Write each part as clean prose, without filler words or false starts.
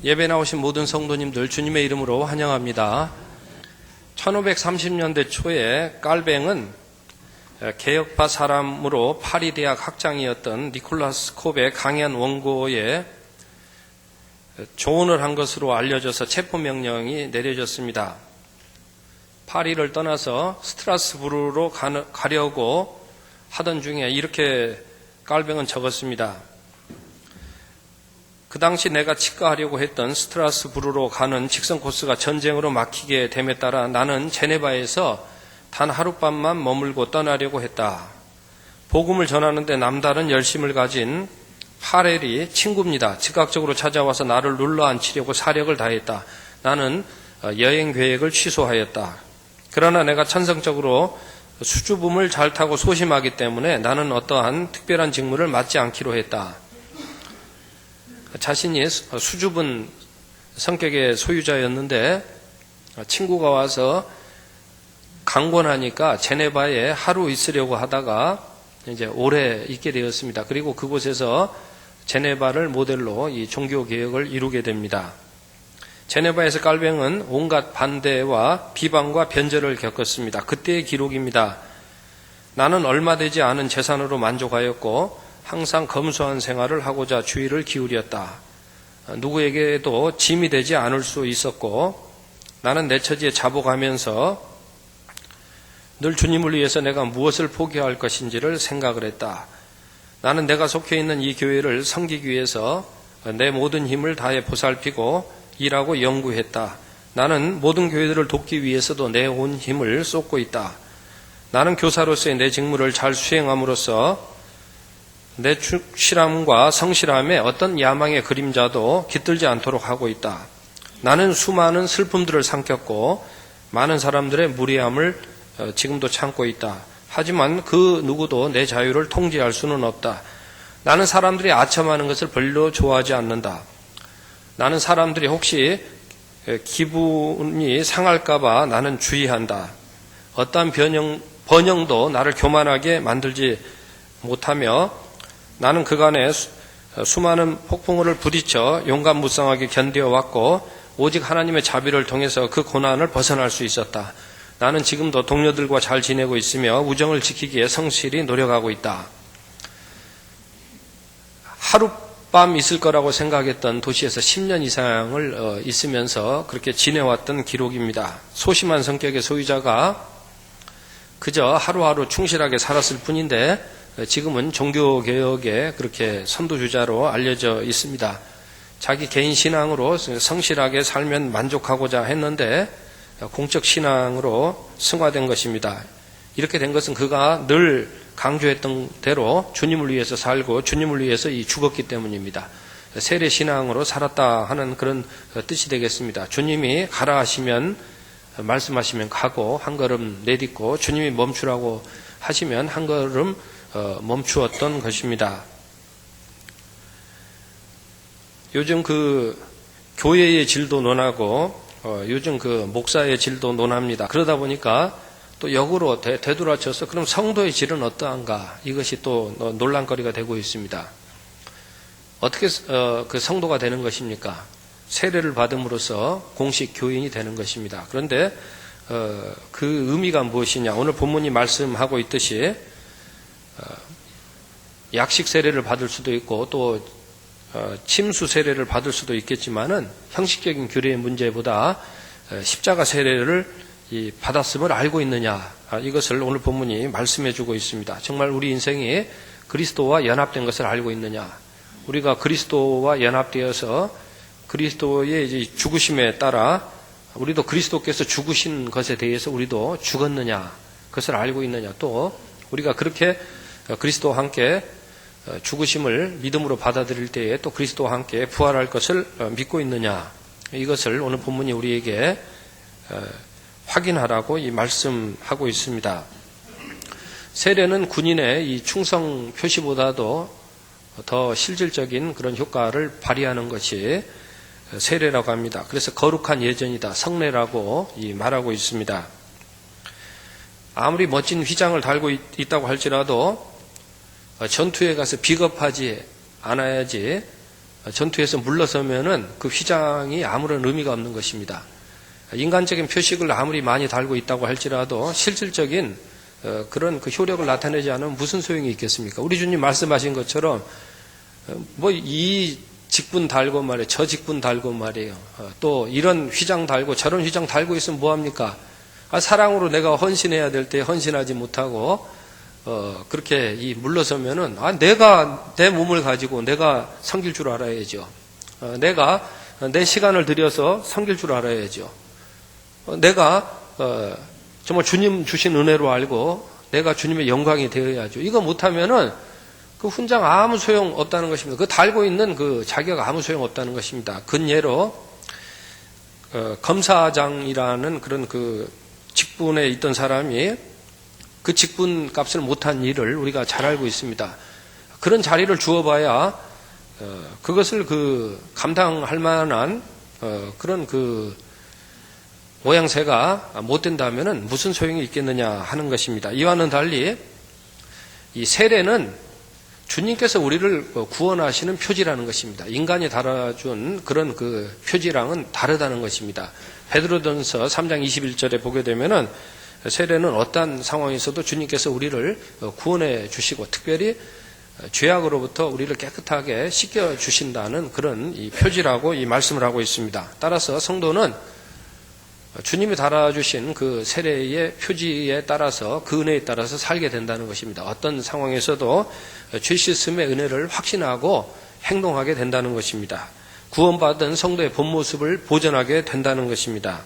예배 나오신 모든 성도님들 주님의 이름으로 환영합니다. 1530년대 초에 깔뱅은 개혁파 사람으로 파리 대학 학장이었던 니콜라스 콥의 강연 원고에 조언을 한 것으로 알려져서 체포명령이 내려졌습니다. 파리를 떠나서 스트라스부르로 가려고 하던 중에 이렇게 깔뱅은 적었습니다. 그 당시 내가 치과하려고 했던 스트라스부르로 가는 직선 코스가 전쟁으로 막히게 됨에 따라 나는 제네바에서 단 하룻밤만 머물고 떠나려고 했다. 복음을 전하는데 남다른 열심을 가진 파렐이 친구입니다. 즉각적으로 찾아와서 나를 눌러앉히려고 사력을 다했다. 나는 여행 계획을 취소하였다. 그러나 내가 천성적으로 수줍음을 잘 타고 소심하기 때문에 나는 어떠한 특별한 직무를 맡지 않기로 했다. 자신이 수줍은 성격의 소유자였는데 친구가 와서 강권하니까 제네바에 하루 있으려고 하다가 이제 오래 있게 되었습니다. 그리고 그곳에서 제네바를 모델로 이 종교 개혁을 이루게 됩니다. 제네바에서 깔뱅은 온갖 반대와 비방과 변절을 겪었습니다. 그때의 기록입니다. 나는 얼마 되지 않은 재산으로 만족하였고 항상 검소한 생활을 하고자 주의를 기울였다. 누구에게도 짐이 되지 않을 수 있었고 나는 내 처지에 자복하면서 늘 주님을 위해서 내가 무엇을 포기할 것인지를 생각을 했다. 나는 내가 속해 있는 이 교회를 섬기기 위해서 내 모든 힘을 다해 보살피고 일하고 연구했다. 나는 모든 교회들을 돕기 위해서도 내 온 힘을 쏟고 있다. 나는 교사로서의 내 직무를 잘 수행함으로써 내 충실함과 성실함에 어떤 야망의 그림자도 깃들지 않도록 하고 있다. 나는 수많은 슬픔들을 삼켰고 많은 사람들의 무례함을 지금도 참고 있다. 하지만 그 누구도 내 자유를 통제할 수는 없다. 나는 사람들이 아첨하는 것을 별로 좋아하지 않는다. 나는 사람들이 혹시 기분이 상할까봐 나는 주의한다. 어떠한 번영도 나를 교만하게 만들지 못하며 나는 그간에 수많은 폭풍우를 부딪혀 용감무쌍하게 견뎌왔고 오직 하나님의 자비를 통해서 그 고난을 벗어날 수 있었다. 나는 지금도 동료들과 잘 지내고 있으며 우정을 지키기에 성실히 노력하고 있다. 하룻밤 있을 거라고 생각했던 도시에서 10년 이상을 있으면서 그렇게 지내왔던 기록입니다. 소심한 성격의 소유자가 그저 하루하루 충실하게 살았을 뿐인데 지금은 종교개혁의 그렇게 선두주자로 알려져 있습니다. 자기 개인 신앙으로 성실하게 살면 만족하고자 했는데 공적 신앙으로 승화된 것입니다. 이렇게 된 것은 그가 늘 강조했던 대로 주님을 위해서 살고 주님을 위해서 죽었기 때문입니다. 세례 신앙으로 살았다 하는 그런 뜻이 되겠습니다. 주님이 가라 하시면 말씀하시면 가고 한 걸음 내딛고 주님이 멈추라고 하시면 한 걸음 멈추었던 것입니다. 요즘 그 교회의 질도 논하고 요즘 그 목사의 질도 논합니다. 그러다 보니까 또 역으로 되돌아쳐서 그럼 성도의 질은 어떠한가 이것이 또 논란거리가 되고 있습니다. 어떻게 그 성도가 되는 것입니까? 세례를 받음으로써 공식 교인이 되는 것입니다. 그런데 그 의미가 무엇이냐? 오늘 본문이 말씀하고 있듯이 약식 세례를 받을 수도 있고 또 침수 세례를 받을 수도 있겠지만은 형식적인 규례의 문제보다 십자가 세례를 받았음을 알고 있느냐 이것을 오늘 본문이 말씀해주고 있습니다. 정말 우리 인생이 그리스도와 연합된 것을 알고 있느냐? 우리가 그리스도와 연합되어서 그리스도의 죽으심에 따라 우리도 그리스도께서 죽으신 것에 대해서 우리도 죽었느냐? 그것을 알고 있느냐? 또 우리가 그렇게 그리스도와 함께 죽으심을 믿음으로 받아들일 때에 또 그리스도와 함께 부활할 것을 믿고 있느냐 이것을 오늘 본문이 우리에게 확인하라고 말씀하고 있습니다. 세례는 군인의 이 충성 표시보다도 더 실질적인 그런 효과를 발휘하는 것이 세례라고 합니다. 그래서 거룩한 예전이다, 성례라고 말하고 있습니다. 아무리 멋진 휘장을 달고 있다고 할지라도 전투에 가서 비겁하지 않아야지 전투에서 물러서면은 그 휘장이 아무런 의미가 없는 것입니다. 인간적인 표식을 아무리 많이 달고 있다고 할지라도 실질적인 그런 그 효력을 나타내지 않으면 무슨 소용이 있겠습니까? 우리 주님 말씀하신 것처럼 뭐 이 직분 달고 말이에요. 저 직분 달고 말이에요. 또 이런 휘장 달고 저런 휘장 달고 있으면 뭐합니까? 사랑으로 내가 헌신해야 될 때 헌신하지 못하고 그렇게 물러서면은 내가 내 몸을 가지고 내가 섬길 줄 알아야죠. 내가 내 시간을 들여서 섬길 줄 알아야죠. 내가 정말 주님 주신 은혜로 알고 내가 주님의 영광이 되어야죠. 이거 못하면은 그 훈장 아무 소용 없다는 것입니다. 그 달고 있는 그 자격 아무 소용 없다는 것입니다. 근예로 검사장이라는 그런 그 직분에 있던 사람이 그 직분 값을 못한 일을 우리가 잘 알고 있습니다. 그런 자리를 주어봐야 그것을 그 감당할 만한 그런 그 모양새가 못 된다면은 무슨 소용이 있겠느냐 하는 것입니다. 이와는 달리 이 세례는 주님께서 우리를 구원하시는 표지라는 것입니다. 인간이 달아준 그런 그 표지랑은 다르다는 것입니다. 베드로전서 3장 21절에 보게 되면은 세례는 어떠한 상황에서도 주님께서 우리를 구원해 주시고 특별히 죄악으로부터 우리를 깨끗하게 씻겨 주신다는 그런 이 표지라고 이 말씀을 하고 있습니다. 따라서 성도는 주님이 달아주신 그 세례의 표지에 따라서 그 은혜에 따라서 살게 된다는 것입니다. 어떤 상황에서도 죄 씻음의 은혜를 확신하고 행동하게 된다는 것입니다. 구원받은 성도의 본 모습을 보존하게 된다는 것입니다.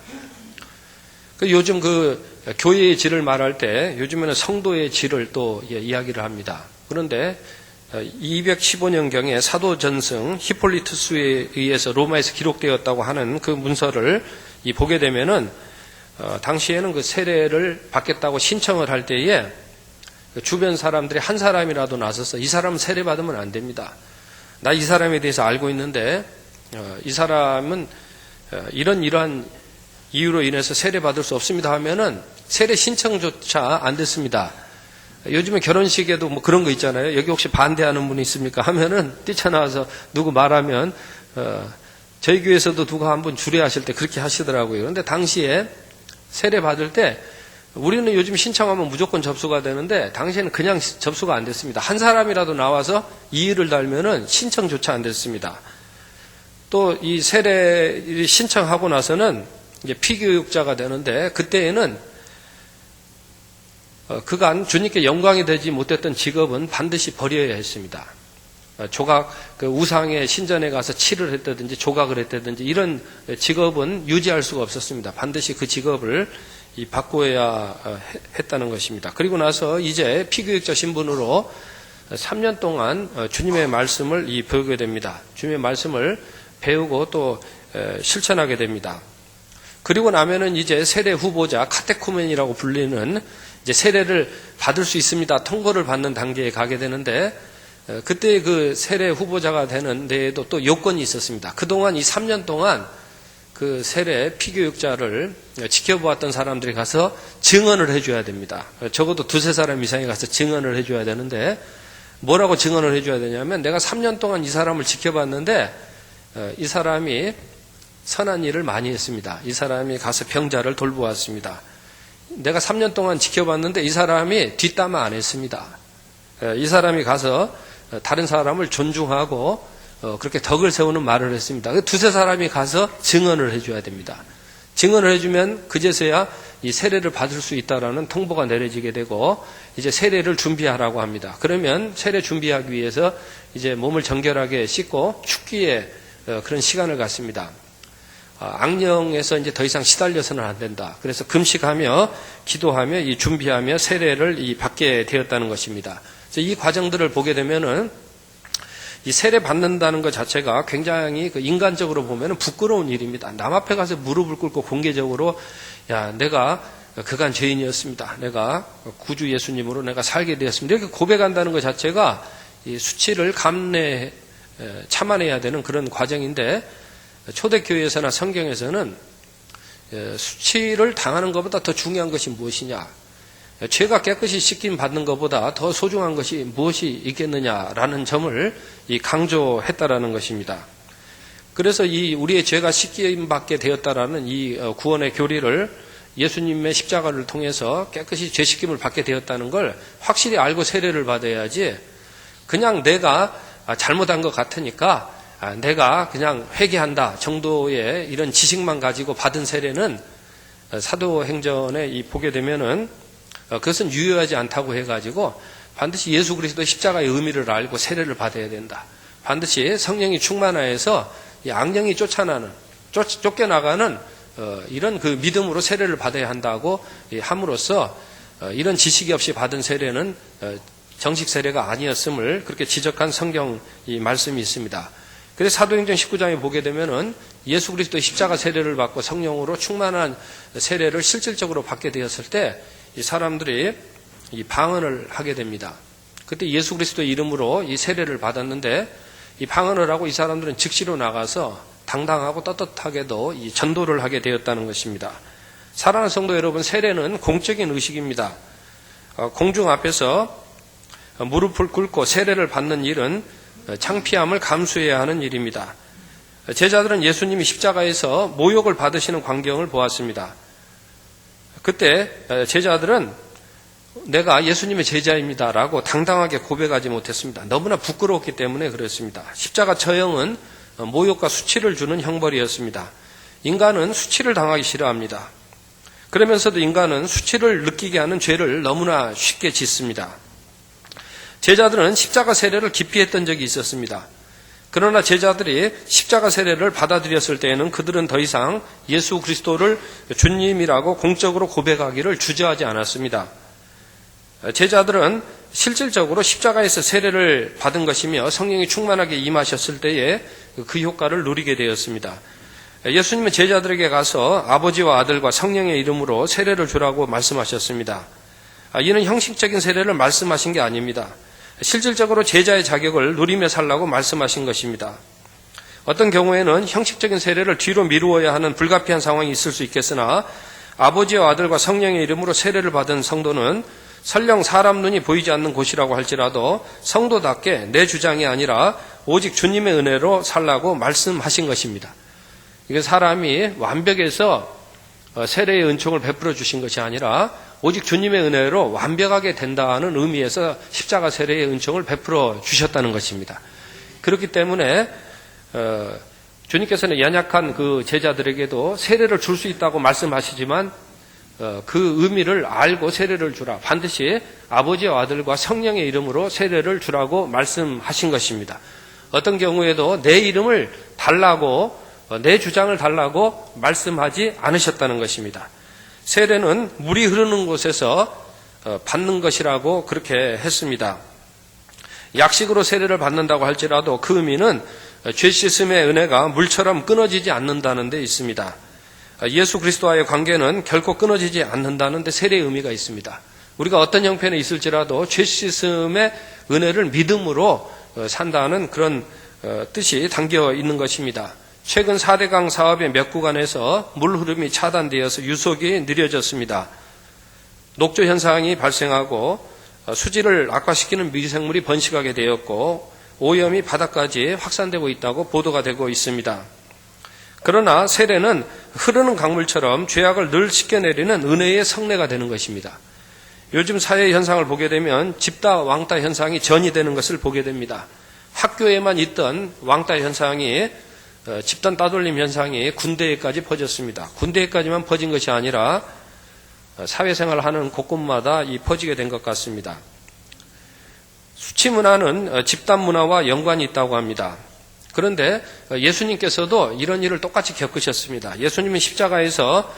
요즘 그 교회의 질을 말할 때 요즘에는 성도의 질을 또 이야기를 합니다. 그런데 215년경에 사도전승 히폴리투스에 의해서 로마에서 기록되었다고 하는 그 문서를 보게 되면은 당시에는 그 세례를 받겠다고 신청을 할 때에 주변 사람들이 한 사람이라도 나서서 이 사람은 세례 받으면 안 됩니다. 나 이 사람에 대해서 알고 있는데 이 사람은 이러한 이유로 인해서 세례 받을 수 없습니다 하면은 세례 신청조차 안 됐습니다. 요즘에 결혼식에도 뭐 그런 거 있잖아요. 여기 혹시 반대하는 분이 있습니까? 하면은 뛰쳐나와서 누구 말하면 저희 교회에서도 누가 한번 주례하실 때 그렇게 하시더라고요. 그런데 당시에 세례 받을 때 우리는 요즘 신청하면 무조건 접수가 되는데 당시에는 그냥 접수가 안 됐습니다. 한 사람이라도 나와서 이의를 달면은 신청조차 안 됐습니다. 또 이 세례 신청하고 나서는 이제 피교육자가 되는데 그때에는 그간 주님께 영광이 되지 못했던 직업은 반드시 버려야 했습니다. 조각, 그 우상의 신전에 가서 칠을 했다든지 조각을 했다든지 이런 직업은 유지할 수가 없었습니다. 반드시 그 직업을 바꿔야 했다는 것입니다. 그리고 나서 이제 피교육자 신분으로 3년 동안 주님의 말씀을 배우게 됩니다. 주님의 말씀을 배우고 또 실천하게 됩니다. 그리고 나면은 이제 세례 후보자 카테코멘이라고 불리는 이제 세례를 받을 수 있습니다. 통보를 받는 단계에 가게 되는데 그때 그 세례 후보자가 되는 데에도 또 요건이 있었습니다. 그동안 이 3년 동안 그 세례 피교육자를 지켜보았던 사람들이 가서 증언을 해줘야 됩니다. 적어도 두세 사람 이상이 가서 증언을 해줘야 되는데 뭐라고 증언을 해줘야 되냐면 내가 3년 동안 이 사람을 지켜봤는데 이 사람이 선한 일을 많이 했습니다. 이 사람이 가서 병자를 돌보았습니다. 내가 3년 동안 지켜봤는데 이 사람이 뒷담화 안 했습니다. 이 사람이 가서 다른 사람을 존중하고 그렇게 덕을 세우는 말을 했습니다. 두세 사람이 가서 증언을 해줘야 됩니다. 증언을 해주면 그제서야 이 세례를 받을 수 있다라는 통보가 내려지게 되고 이제 세례를 준비하라고 합니다. 그러면 세례 준비하기 위해서 이제 몸을 정결하게 씻고 축기에 그런 시간을 갖습니다. 악령에서 이제 더 이상 시달려서는 안 된다. 그래서 금식하며 기도하며 이 준비하며 세례를 받게 되었다는 것입니다. 이 과정들을 보게 되면은 이 세례 받는다는 것 자체가 굉장히 그 인간적으로 보면은 부끄러운 일입니다. 남 앞에 가서 무릎을 꿇고 공개적으로 야, 내가 그간 죄인이었습니다. 내가 구주 예수님으로 내가 살게 되었습니다. 이렇게 고백한다는 것 자체가 이 수치를 참아내야 되는 그런 과정인데 초대교회에서나 성경에서는 수치를 당하는 것보다 더 중요한 것이 무엇이냐? 죄가 깨끗이 씻김 받는 것보다 더 소중한 것이 무엇이 있겠느냐라는 점을 강조했다라는 것입니다. 그래서 우리의 죄가 씻김 받게 되었다라는 이 구원의 교리를 예수님의 십자가를 통해서 깨끗이 죄 씻김을 받게 되었다는 걸 확실히 알고 세례를 받아야지, 그냥 내가 잘못한 것 같으니까 내가 그냥 회개한다 정도의 이런 지식만 가지고 받은 세례는 사도행전에 보게 되면은 그것은 유효하지 않다고 해가지고 반드시 예수 그리스도의 십자가의 의미를 알고 세례를 받아야 된다. 반드시 성령이 충만하여서 이 악령이 쫓겨나가는 이런 그 믿음으로 세례를 받아야 한다고 함으로써 이런 지식이 없이 받은 세례는 정식 세례가 아니었음을 그렇게 지적한 성경 이 말씀이 있습니다. 그래서 사도행전 19장에 보게 되면은 예수 그리스도의 십자가 세례를 받고 성령으로 충만한 세례를 실질적으로 받게 되었을 때 이 사람들이 이 방언을 하게 됩니다. 그때 예수 그리스도의 이름으로 이 세례를 받았는데 이 방언을 하고 이 사람들은 즉시로 나가서 당당하고 떳떳하게도 이 전도를 하게 되었다는 것입니다. 사랑하는 성도 여러분, 세례는 공적인 의식입니다. 공중 앞에서 무릎을 꿇고 세례를 받는 일은 창피함을 감수해야 하는 일입니다. 제자들은 예수님이 십자가에서 모욕을 받으시는 광경을 보았습니다. 그때 제자들은 내가 예수님의 제자입니다라고 당당하게 고백하지 못했습니다. 너무나 부끄러웠기 때문에 그렇습니다. 십자가 처형은 모욕과 수치를 주는 형벌이었습니다. 인간은 수치를 당하기 싫어합니다. 그러면서도 인간은 수치를 느끼게 하는 죄를 너무나 쉽게 짓습니다. 제자들은 십자가 세례를 깊이 했던 적이 있었습니다. 그러나 제자들이 십자가 세례를 받아들였을 때에는 그들은 더 이상 예수 그리스도를 주님이라고 공적으로 고백하기를 주저하지 않았습니다. 제자들은 실질적으로 십자가에서 세례를 받은 것이며 성령이 충만하게 임하셨을 때에 그 효과를 누리게 되었습니다. 예수님은 제자들에게 가서 아버지와 아들과 성령의 이름으로 세례를 주라고 말씀하셨습니다. 이는 형식적인 세례를 말씀하신 게 아닙니다. 실질적으로 제자의 자격을 누리며 살라고 말씀하신 것입니다. 어떤 경우에는 형식적인 세례를 뒤로 미루어야 하는 불가피한 상황이 있을 수 있겠으나 아버지와 아들과 성령의 이름으로 세례를 받은 성도는 설령 사람 눈이 보이지 않는 곳이라고 할지라도 성도답게 내 주장이 아니라 오직 주님의 은혜로 살라고 말씀하신 것입니다. 이게 사람이 완벽해서 세례의 은총을 베풀어 주신 것이 아니라 오직 주님의 은혜로 완벽하게 된다는 의미에서 십자가 세례의 은총을 베풀어 주셨다는 것입니다. 그렇기 때문에 주님께서는 연약한 그 제자들에게도 세례를 줄 수 있다고 말씀하시지만 그 의미를 알고 세례를 주라. 반드시 아버지와 아들과 성령의 이름으로 세례를 주라고 말씀하신 것입니다. 어떤 경우에도 내 이름을 달라고 내 주장을 달라고 말씀하지 않으셨다는 것입니다. 세례는 물이 흐르는 곳에서 받는 것이라고 그렇게 했습니다. 약식으로 세례를 받는다고 할지라도 그 의미는 죄 씻음의 은혜가 물처럼 끊어지지 않는다는 데 있습니다. 예수 그리스도와의 관계는 결코 끊어지지 않는다는 데 세례의 의미가 있습니다. 우리가 어떤 형편에 있을지라도 죄 씻음의 은혜를 믿음으로 산다는 그런 뜻이 담겨 있는 것입니다. 최근 4대강 사업의 몇 구간에서 물 흐름이 차단되어서 유속이 느려졌습니다. 녹조 현상이 발생하고 수질을 악화시키는 미생물이 번식하게 되었고 오염이 바다까지 확산되고 있다고 보도가 되고 있습니다. 그러나 세례는 흐르는 강물처럼 죄악을 늘 씻겨내리는 은혜의 성례가 되는 것입니다. 요즘 사회 현상을 보게 되면 집다 왕따 현상이 전이되는 것을 보게 됩니다. 학교에만 있던 왕따 현상이 집단 따돌림 현상이 군대에까지 퍼졌습니다. 군대에까지만 퍼진 것이 아니라 사회생활을 하는 곳곳마다 퍼지게 된 것 같습니다. 수치 문화는 집단 문화와 연관이 있다고 합니다. 그런데 예수님께서도 이런 일을 똑같이 겪으셨습니다. 예수님은 십자가에서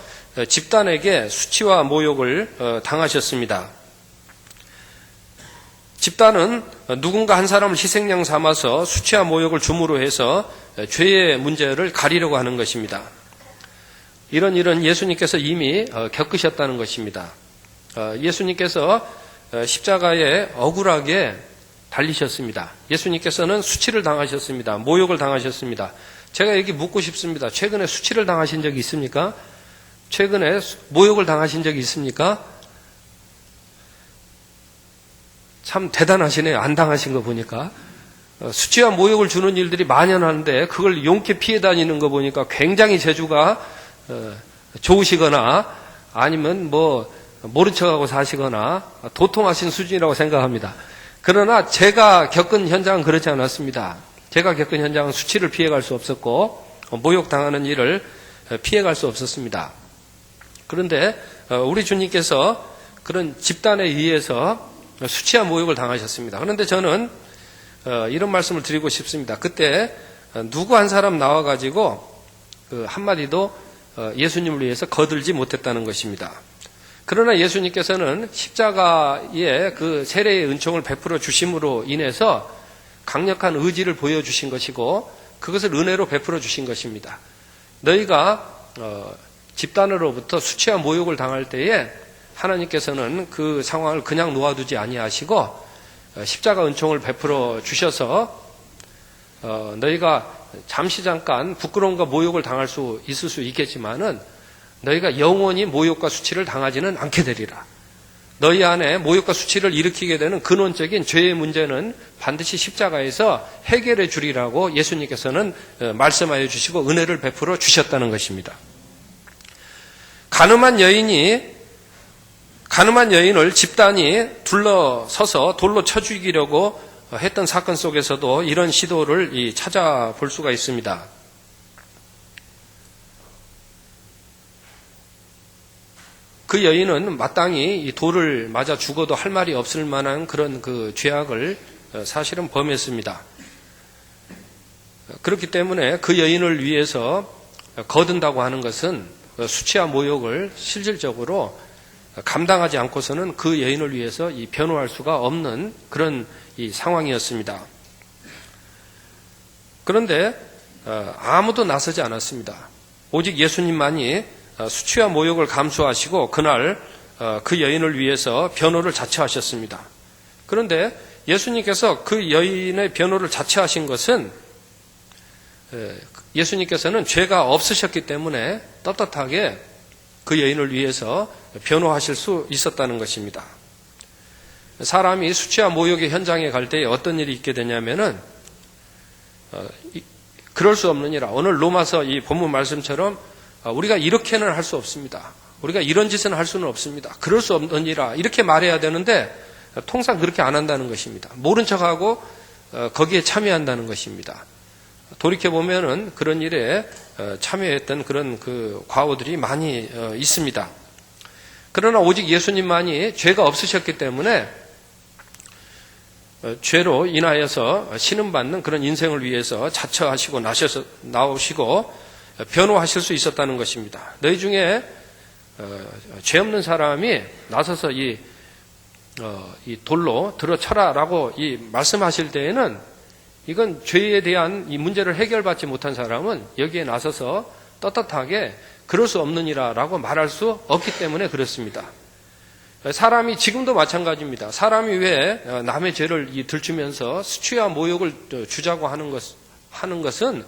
집단에게 수치와 모욕을 당하셨습니다. 집단은 누군가 한 사람을 희생양 삼아서 수치와 모욕을 줌으로 해서 죄의 문제를 가리려고 하는 것입니다. 이런 일은 예수님께서 이미 겪으셨다는 것입니다. 예수님께서 십자가에 억울하게 달리셨습니다. 예수님께서는 수치를 당하셨습니다. 모욕을 당하셨습니다. 제가 여기 묻고 싶습니다. 최근에 수치를 당하신 적이 있습니까? 최근에 모욕을 당하신 적이 있습니까? 참 대단하시네요. 안 당하신 거 보니까. 수치와 모욕을 주는 일들이 만연하는데 그걸 용케 피해 다니는 거 보니까 굉장히 재주가 좋으시거나 아니면 뭐 모른 척하고 사시거나 도통하신 수준이라고 생각합니다. 그러나 제가 겪은 현장은 그렇지 않았습니다. 제가 겪은 현장은 수치를 피해갈 수 없었고 모욕당하는 일을 피해갈 수 없었습니다. 그런데 우리 주님께서 그런 집단에 의해서 수치와 모욕을 당하셨습니다. 그런데 저는 이런 말씀을 드리고 싶습니다. 그때 누구 한 사람 나와가지고 한마디도 예수님을 위해서 거들지 못했다는 것입니다. 그러나 예수님께서는 십자가의 그 세례의 은총을 베풀어 주심으로 인해서 강력한 의지를 보여주신 것이고 그것을 은혜로 베풀어 주신 것입니다. 너희가 집단으로부터 수치와 모욕을 당할 때에 하나님께서는 그 상황을 그냥 놓아두지 아니하시고 십자가 은총을 베풀어 주셔서 너희가 잠시 잠깐 부끄러움과 모욕을 당할 수 있을 수 있겠지만은 너희가 영원히 모욕과 수치를 당하지는 않게 되리라. 너희 안에 모욕과 수치를 일으키게 되는 근원적인 죄의 문제는 반드시 십자가에서 해결해 주리라고 예수님께서는 말씀하여 주시고 은혜를 베풀어 주셨다는 것입니다. 가늠한 여인을 집단이 둘러서서 돌로 쳐 죽이려고 했던 사건 속에서도 이런 시도를 찾아볼 수가 있습니다. 그 여인은 마땅히 이 돌을 맞아 죽어도 할 말이 없을 만한 그런 그 죄악을 사실은 범했습니다. 그렇기 때문에 그 여인을 위해서 거둔다고 하는 것은 수치와 모욕을 실질적으로 감당하지 않고서는 그 여인을 위해서 이 변호할 수가 없는 그런 이 상황이었습니다. 그런데 아무도 나서지 않았습니다. 오직 예수님만이 수치와 모욕을 감수하시고 그날 그 여인을 위해서 변호를 자처하셨습니다. 그런데 예수님께서 그 여인의 변호를 자처하신 것은 예수님께서는 죄가 없으셨기 때문에 떳떳하게 그 여인을 위해서 변호하실 수 있었다는 것입니다. 사람이 수치와 모욕의 현장에 갈 때 어떤 일이 있게 되냐면은 그럴 수 없느니라. 오늘 로마서 이 본문 말씀처럼 우리가 이렇게는 할 수 없습니다. 우리가 이런 짓은 할 수는 없습니다. 그럴 수 없느니라. 이렇게 말해야 되는데 통상 그렇게 안 한다는 것입니다. 모른 척하고 거기에 참여한다는 것입니다. 돌이켜보면은 그런 일에 참여했던 그런 그 과오들이 많이 있습니다. 그러나 오직 예수님만이 죄가 없으셨기 때문에 죄로 인하여서 신음받는 그런 인생을 위해서 자처하시고 나오시고 변호하실 수 있었다는 것입니다. 너희 중에 죄 없는 사람이 나서서 이 돌로 들어쳐라라고 말씀하실 때에는 이건 죄에 대한 이 문제를 해결받지 못한 사람은 여기에 나서서 떳떳하게 그럴 수 없느니라라고 말할 수 없기 때문에 그렇습니다. 사람이 지금도 마찬가지입니다. 사람이 왜 남의 죄를 들추면서 수치와 모욕을 주자고 하는 것은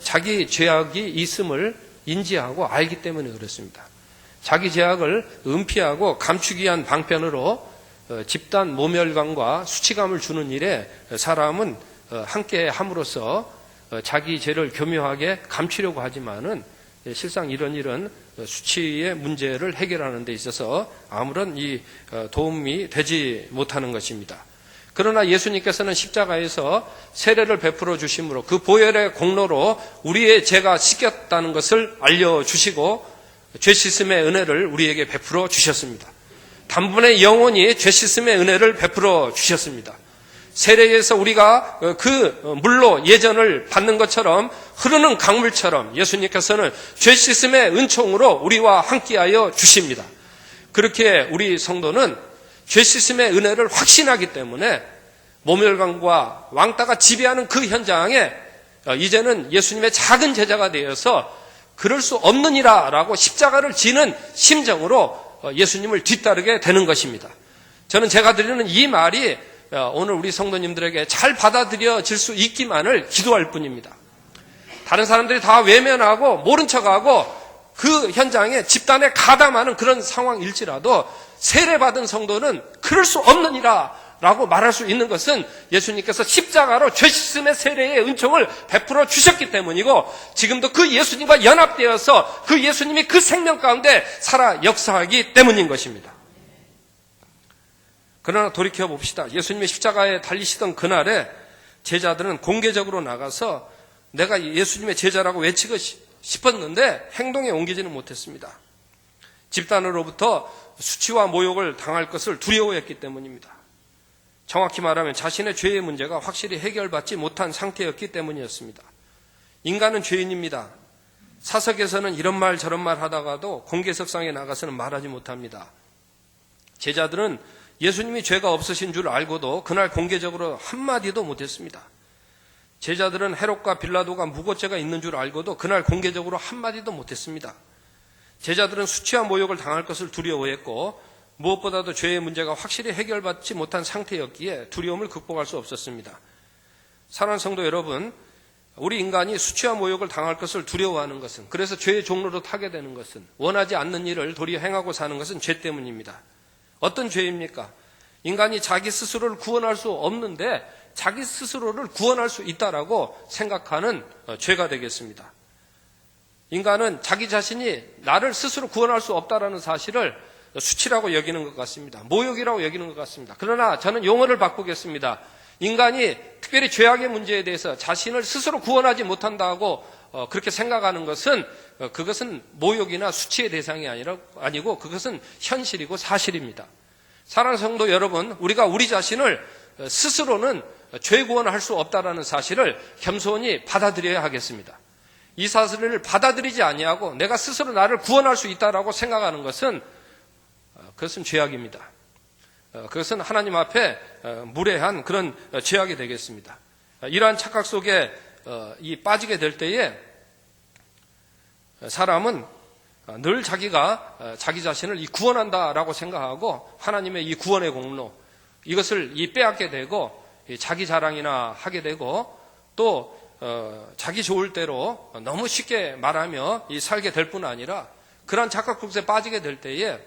자기 죄악이 있음을 인지하고 알기 때문에 그렇습니다. 자기 죄악을 은폐하고 감추기 위한 방편으로 집단 모멸감과 수치감을 주는 일에 사람은 함께 함으로써 자기 죄를 교묘하게 감추려고 하지만은 실상 이런 일은 수치의 문제를 해결하는 데 있어서 아무런 도움이 되지 못하는 것입니다. 그러나 예수님께서는 십자가에서 세례를 베풀어 주심으로 그 보혈의 공로로 우리의 죄가 씻겼다는 것을 알려주시고 죄 씻음의 은혜를 우리에게 베풀어 주셨습니다. 단번에 영원히 죄 씻음의 은혜를 베풀어 주셨습니다. 세례에서 우리가 그 물로 예전을 받는 것처럼 흐르는 강물처럼 예수님께서는 죄 씻음의 은총으로 우리와 함께하여 주십니다. 그렇게 우리 성도는 죄 씻음의 은혜를 확신하기 때문에 모멸감과 왕따가 지배하는 그 현장에 이제는 예수님의 작은 제자가 되어서 그럴 수 없느니라 라고 십자가를 지는 심정으로 예수님을 뒤따르게 되는 것입니다. 저는 제가 드리는 이 말이 오늘 우리 성도님들에게 잘 받아들여질 수 있기만을 기도할 뿐입니다. 다른 사람들이 다 외면하고 모른 척하고 그 현장에 집단에 가담하는 그런 상황일지라도 세례받은 성도는 그럴 수 없느니라 라고 말할 수 있는 것은 예수님께서 십자가로 죄 씻음의 세례의 은총을 베풀어 주셨기 때문이고, 지금도 그 예수님과 연합되어서 그 예수님이 그 생명 가운데 살아 역사하기 때문인 것입니다. 그러나 돌이켜 봅시다. 예수님이 십자가에 달리시던 그날에 제자들은 공개적으로 나가서 내가 예수님의 제자라고 외치고 싶었는데 행동에 옮기지는 못했습니다. 집단으로부터 수치와 모욕을 당할 것을 두려워했기 때문입니다. 정확히 말하면 자신의 죄의 문제가 확실히 해결받지 못한 상태였기 때문이었습니다. 인간은 죄인입니다. 사석에서는 이런 말 저런 말 하다가도 공개석상에 나가서는 말하지 못합니다. 제자들은 예수님이 죄가 없으신 줄 알고도 그날 공개적으로 한마디도 못했습니다. 제자들은 헤롯과 빌라도가 무고죄가 있는 줄 알고도 그날 공개적으로 한마디도 못했습니다. 제자들은 수치와 모욕을 당할 것을 두려워했고, 무엇보다도 죄의 문제가 확실히 해결받지 못한 상태였기에 두려움을 극복할 수 없었습니다. 사랑하는 성도 여러분, 우리 인간이 수치와 모욕을 당할 것을 두려워하는 것은, 그래서 죄의 종로로 타게 되는 것은, 원하지 않는 일을 도리어 행하고 사는 것은 죄 때문입니다. 어떤 죄입니까? 인간이 자기 스스로를 구원할 수 없는데 자기 스스로를 구원할 수 있다라고 생각하는 죄가 되겠습니다. 인간은 자기 자신이 나를 스스로 구원할 수 없다라는 사실을 수치라고 여기는 것 같습니다. 모욕이라고 여기는 것 같습니다. 그러나 저는 용어를 바꾸겠습니다. 인간이 특별히 죄악의 문제에 대해서 자신을 스스로 구원하지 못한다고 그렇게 생각하는 것은, 그것은 모욕이나 수치의 대상이 아니고 그것은 현실이고 사실입니다. 사랑하는 성도 여러분, 우리가 우리 자신을 스스로는 죄 구원할 수 없다라는 사실을 겸손히 받아들여야 하겠습니다. 이 사실을 받아들이지 아니하고 내가 스스로 나를 구원할 수 있다라고 생각하는 것은, 그것은 죄악입니다. 그것은 하나님 앞에 무례한 그런 죄악이 되겠습니다. 이러한 착각 속에 빠지게 될 때에 사람은 늘 자기가 자기 자신을 구원한다라고 생각하고 하나님의 이 구원의 공로, 이것을 빼앗게 되고 자기 자랑이나 하게 되고, 또 자기 좋을 대로 너무 쉽게 말하며 살게 될 뿐 아니라, 그러한 착각 속에 빠지게 될 때에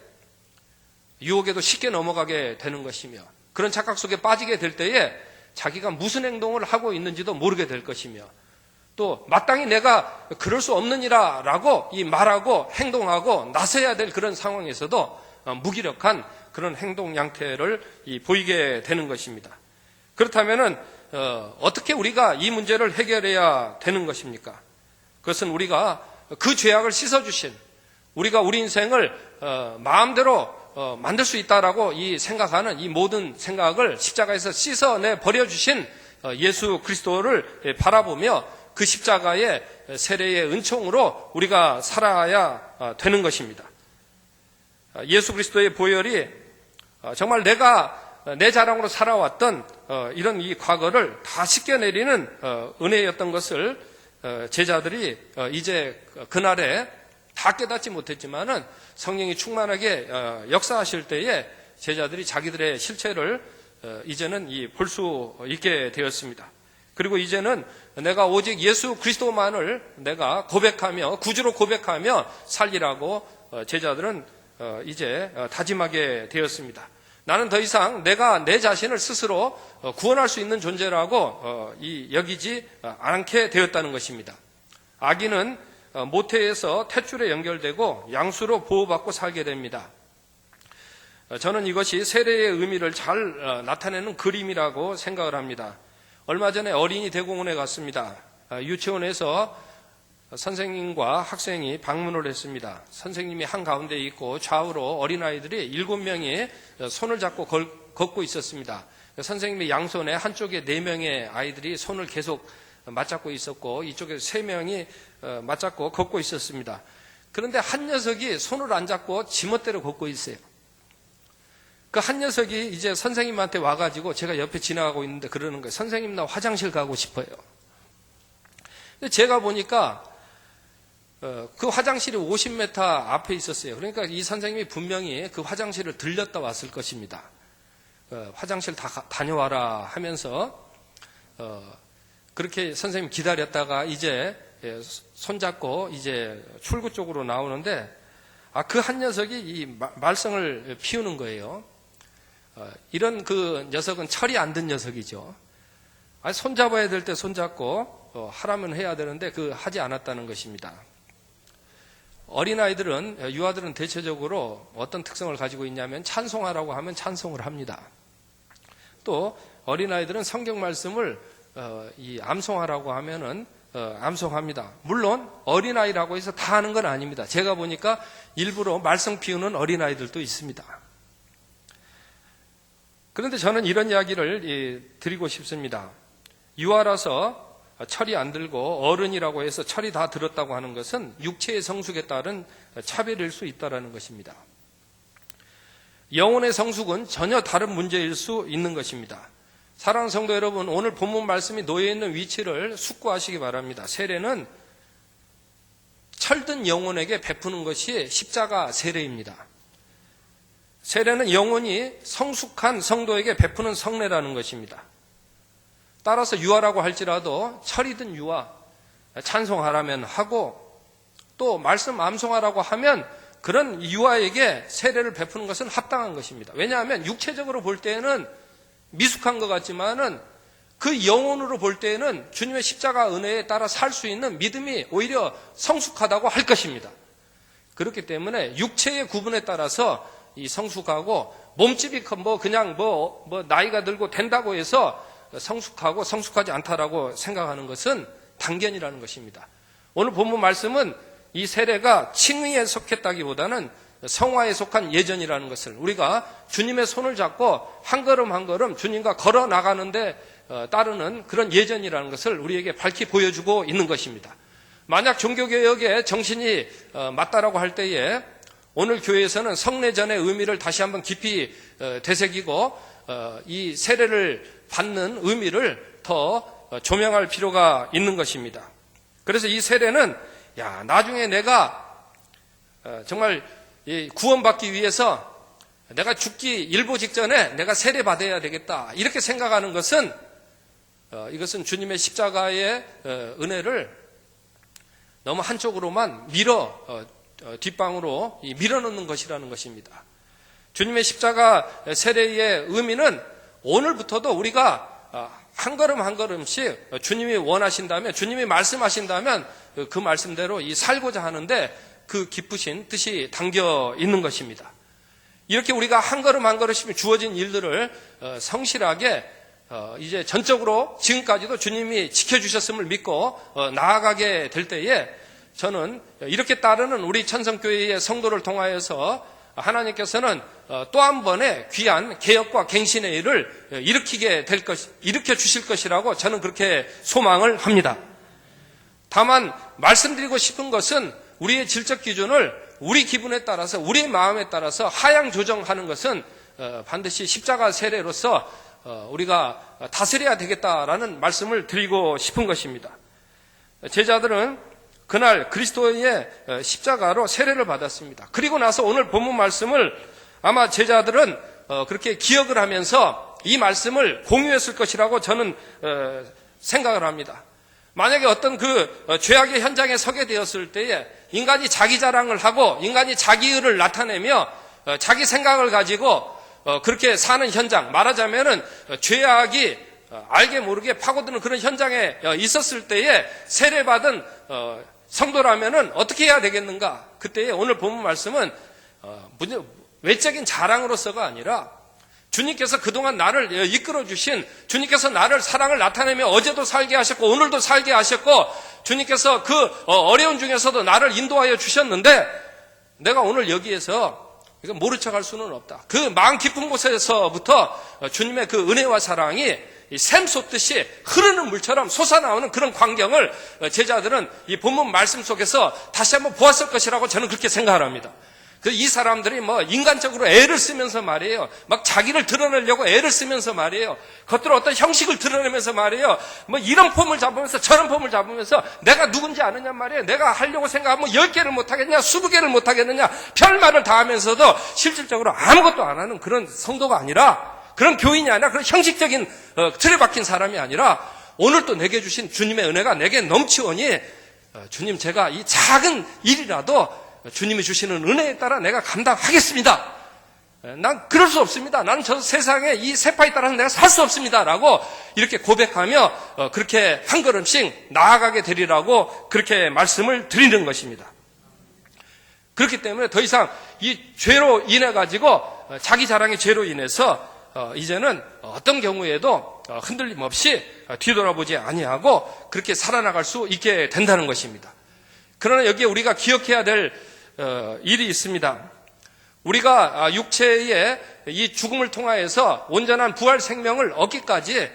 유혹에도 쉽게 넘어가게 되는 것이며, 그런 착각 속에 빠지게 될 때에 자기가 무슨 행동을 하고 있는지도 모르게 될 것이며, 또 마땅히 내가 그럴 수 없느니라 라고 말하고 행동하고 나서야 될 그런 상황에서도 무기력한 그런 행동 양태를 보이게 되는 것입니다. 그렇다면은 어떻게 우리가 이 문제를 해결해야 되는 것입니까? 그것은 우리가 그 죄악을 씻어주신, 우리가 우리 인생을 마음대로 만들 수 있다라고 생각하는 이 모든 생각을 십자가에서 씻어내 버려주신 예수 그리스도를 바라보며 그 십자가의 세례의 은총으로 우리가 살아야 되는 것입니다. 예수 그리스도의 보혈이 정말 내가 내 자랑으로 살아왔던 이런 이 과거를 다 씻겨내리는 은혜였던 것을 제자들이 이제 그날에 다 깨닫지 못했지만은 성령이 충만하게 역사하실 때에 제자들이 자기들의 실체를 이제는 볼 수 있게 되었습니다. 그리고 이제는 내가 오직 예수 그리스도만을 내가 고백하며, 구주로 고백하며 살리라고 제자들은 이제 다짐하게 되었습니다. 나는 더 이상 내가 내 자신을 스스로 구원할 수 있는 존재라고 여기지 않게 되었다는 것입니다. 아기는 모태에서 탯줄에 연결되고 양수로 보호받고 살게 됩니다. 저는 이것이 세례의 의미를 잘 나타내는 그림이라고 생각을 합니다. 얼마 전에 어린이 대공원에 갔습니다. 유치원에서 선생님과 학생이 방문을 했습니다. 선생님이 한가운데 있고 좌우로 어린아이들이 7명이 손을 잡고 걷고 있었습니다. 선생님의 양손에 한쪽에 4명의 아이들이 손을 계속 맞잡고 있었고, 이쪽에 3명이 맞잡고 걷고 있었습니다. 그런데 한 녀석이 손을 안 잡고 지멋대로 걷고 있어요. 그 한 녀석이 이제 선생님한테 와가지고, 제가 옆에 지나가고 있는데 그러는 거예요. 선생님, 나 화장실 가고 싶어요. 근데 제가 보니까 그 화장실이 50m 앞에 있었어요. 그러니까 이 선생님이 분명히 그 화장실을 들렸다 왔을 것입니다. 화장실 다녀와라 하면서 그렇게 선생님 기다렸다가 이제 손잡고 이제 출구 쪽으로 나오는데, 그 한 녀석이 이 말썽을 피우는 거예요. 이런 그 녀석은 철이 안 든 녀석이죠. 손잡아야 될 때 손잡고 하라면 해야 되는데 하지 않았다는 것입니다. 어린아이들은, 유아들은 대체적으로 어떤 특성을 가지고 있냐면 찬송하라고 하면 찬송을 합니다. 또 어린아이들은 성경 말씀을 암송하라고 하면은 암송합니다. 물론 어린아이라고 해서 다 하는 건 아닙니다. 제가 보니까 일부러 말썽 피우는 어린아이들도 있습니다. 그런데 저는 이런 이야기를 드리고 싶습니다. 유아라서 철이 안 들고 어른이라고 해서 철이 다 들었다고 하는 것은 육체의 성숙에 따른 차별일 수 있다는 것입니다. 영혼의 성숙은 전혀 다른 문제일 수 있는 것입니다. 사랑하는 성도 여러분, 오늘 본문 말씀이 놓여있는 위치를 숙고하시기 바랍니다. 세례는 철든 영혼에게 베푸는 것이 십자가 세례입니다. 세례는 영혼이 성숙한 성도에게 베푸는 성례라는 것입니다. 따라서 유아라고 할지라도 철이든 유아, 찬송하라면 하고 또 말씀 암송하라고 하면 그런 유아에게 세례를 베푸는 것은 합당한 것입니다. 왜냐하면 육체적으로 볼 때에는 미숙한 것 같지만은 그 영혼으로 볼 때에는 주님의 십자가 은혜에 따라 살 수 있는 믿음이 오히려 성숙하다고 할 것입니다. 그렇기 때문에 육체의 구분에 따라서 이 성숙하고 몸집이 그냥 나이가 들고 된다고 해서 성숙하고 성숙하지 않다라고 생각하는 것은 단견이라는 것입니다. 오늘 본문 말씀은 이 세례가 칭의에 속했다기보다는 성화에 속한 예전이라는 것을 우리가 주님의 손을 잡고 한 걸음 한 걸음 주님과 걸어 나가는데 따르는 그런 예전이라는 것을 우리에게 밝히 보여주고 있는 것입니다. 만약 종교개혁의 정신이 맞다라고 할 때에 오늘 교회에서는 성례전의 의미를 다시 한번 깊이 되새기고 이 세례를 받는 의미를 더 조명할 필요가 있는 것입니다. 그래서 이 세례는 나중에 내가 정말 구원받기 위해서 내가 죽기 일보 직전에 내가 세례 받아야 되겠다 이렇게 생각하는 것은 이것은 주님의 십자가의 은혜를 너무 한쪽으로만 뒷방으로 밀어넣는 것이라는 것입니다. 주님의 십자가 세례의 의미는 오늘부터도 우리가 한 걸음 한 걸음씩 주님이 원하신다면, 주님이 말씀하신다면 그 말씀대로 살고자 하는데 그 기쁘신 뜻이 담겨 있는 것입니다. 이렇게 우리가 한 걸음 한 걸음씩 주어진 일들을 성실하게 이제 전적으로 지금까지도 주님이 지켜주셨음을 믿고 나아가게 될 때에 저는 이렇게 따르는 우리 천성교회의 성도를 통하여서 하나님께서는 또 한 번의 귀한 개혁과 갱신의 일을 일으켜 주실 것이라고 저는 그렇게 소망을 합니다. 다만 말씀드리고 싶은 것은 우리의 질적 기준을 우리 기분에 따라서 우리의 마음에 따라서 하향 조정하는 것은 반드시 십자가 세례로서 우리가 다스려야 되겠다라는 말씀을 드리고 싶은 것입니다. 제자들은 그날 그리스도의 십자가로 세례를 받았습니다. 그리고 나서 오늘 본문 말씀을 아마 제자들은 그렇게 기억을 하면서 이 말씀을 공유했을 것이라고 저는 생각을 합니다. 만약에 어떤 죄악의 현장에 서게 되었을 때에 인간이 자기 자랑을 하고 인간이 자기의를 나타내며 자기 생각을 가지고 그렇게 사는 현장, 말하자면은 죄악이 알게 모르게 파고드는 그런 현장에 있었을 때에 세례받은 성도라면은 어떻게 해야 되겠는가? 그때에 오늘 본문 말씀은 외적인 자랑으로서가 아니라 주님께서 그동안 나를 이끌어 주신, 주님께서 나를 사랑을 나타내며 어제도 살게 하셨고 오늘도 살게 하셨고 주님께서 그 어려운 중에서도 나를 인도하여 주셨는데 내가 오늘 여기에서 이거 모른 척할 수는 없다. 그 마음 깊은 곳에서부터 주님의 그 은혜와 사랑이 샘 솟듯이 흐르는 물처럼 솟아나오는 그런 광경을 제자들은 이 본문 말씀 속에서 다시 한번 보았을 것이라고 저는 그렇게 생각을 합니다. 이 사람들이 인간적으로 애를 쓰면서 말이에요. 막 자기를 드러내려고 애를 쓰면서 말이에요. 겉으로 어떤 형식을 드러내면서 말이에요. 이런 폼을 잡으면서 저런 폼을 잡으면서 내가 누군지 아느냐 말이에요. 내가 하려고 생각하면 10개를 못하겠냐 20개를 못하겠느냐 별말을 다 하면서도 실질적으로 아무것도 안 하는 그런 성도가 아니라, 그런 교인이 아니라, 그런 형식적인 틀에 박힌 사람이 아니라 오늘 또 내게 주신 주님의 은혜가 내게 넘치오니 주님, 제가 이 작은 일이라도 주님이 주시는 은혜에 따라 내가 감당하겠습니다 난 그럴 수 없습니다. 나는 저 세상에 이 세파에 따라서 내가 살 수 없습니다. 라고 이렇게 고백하며 그렇게 한 걸음씩 나아가게 되리라고 그렇게 말씀을 드리는 것입니다. 그렇기 때문에 더 이상 이 죄로 인해 가지고 자기 자랑의 죄로 인해서 이제는 어떤 경우에도 흔들림 없이 뒤돌아보지 아니하고 그렇게 살아나갈 수 있게 된다는 것입니다. 그러나 여기에 우리가 기억해야 될 일이 있습니다. 우리가 육체의 이 죽음을 통하여서 온전한 부활 생명을 얻기까지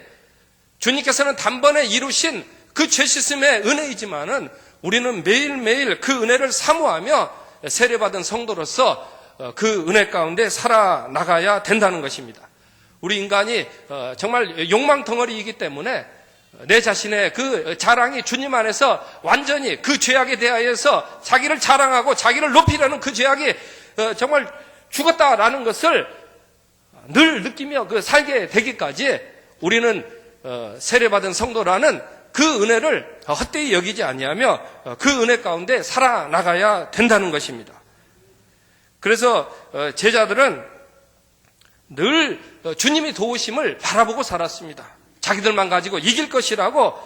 주님께서는 단번에 이루신 그 죄 씻음의 은혜이지만은 우리는 매일매일 그 은혜를 사모하며 세례받은 성도로서 그 은혜 가운데 살아나가야 된다는 것입니다. 우리 인간이 정말 욕망 덩어리이기 때문에 내 자신의 그 자랑이 주님 안에서 완전히 그 죄악에 대하여서 자기를 자랑하고 자기를 높이려는 그 죄악이 정말 죽었다라는 것을 늘 느끼며 그 살게 되기까지 우리는 세례받은 성도라는 그 은혜를 헛되이 여기지 아니하며 그 은혜 가운데 살아나가야 된다는 것입니다. 그래서 제자들은 늘 주님이 도우심을 바라보고 살았습니다. 자기들만 가지고 이길 것이라고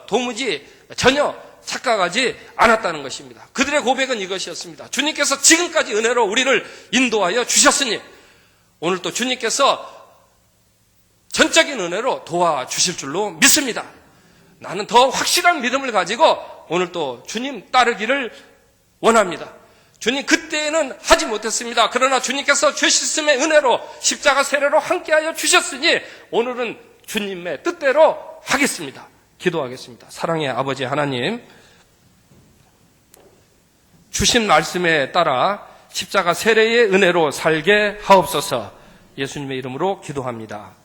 도무지 전혀 착각하지 않았다는 것입니다. 그들의 고백은 이것이었습니다. 주님께서 지금까지 은혜로 우리를 인도하여 주셨으니 오늘 또 주님께서 전적인 은혜로 도와주실 줄로 믿습니다. 나는 더 확실한 믿음을 가지고 오늘 또 주님 따르기를 원합니다. 주님 그때는 하지 못했습니다. 그러나 주님께서 죄 씻음의 은혜로 십자가 세례로 함께하여 주셨으니 오늘은 주님의 뜻대로 하겠습니다. 기도하겠습니다. 사랑의 아버지 하나님, 주신 말씀에 따라 십자가 세례의 은혜로 살게 하옵소서. 예수님의 이름으로 기도합니다.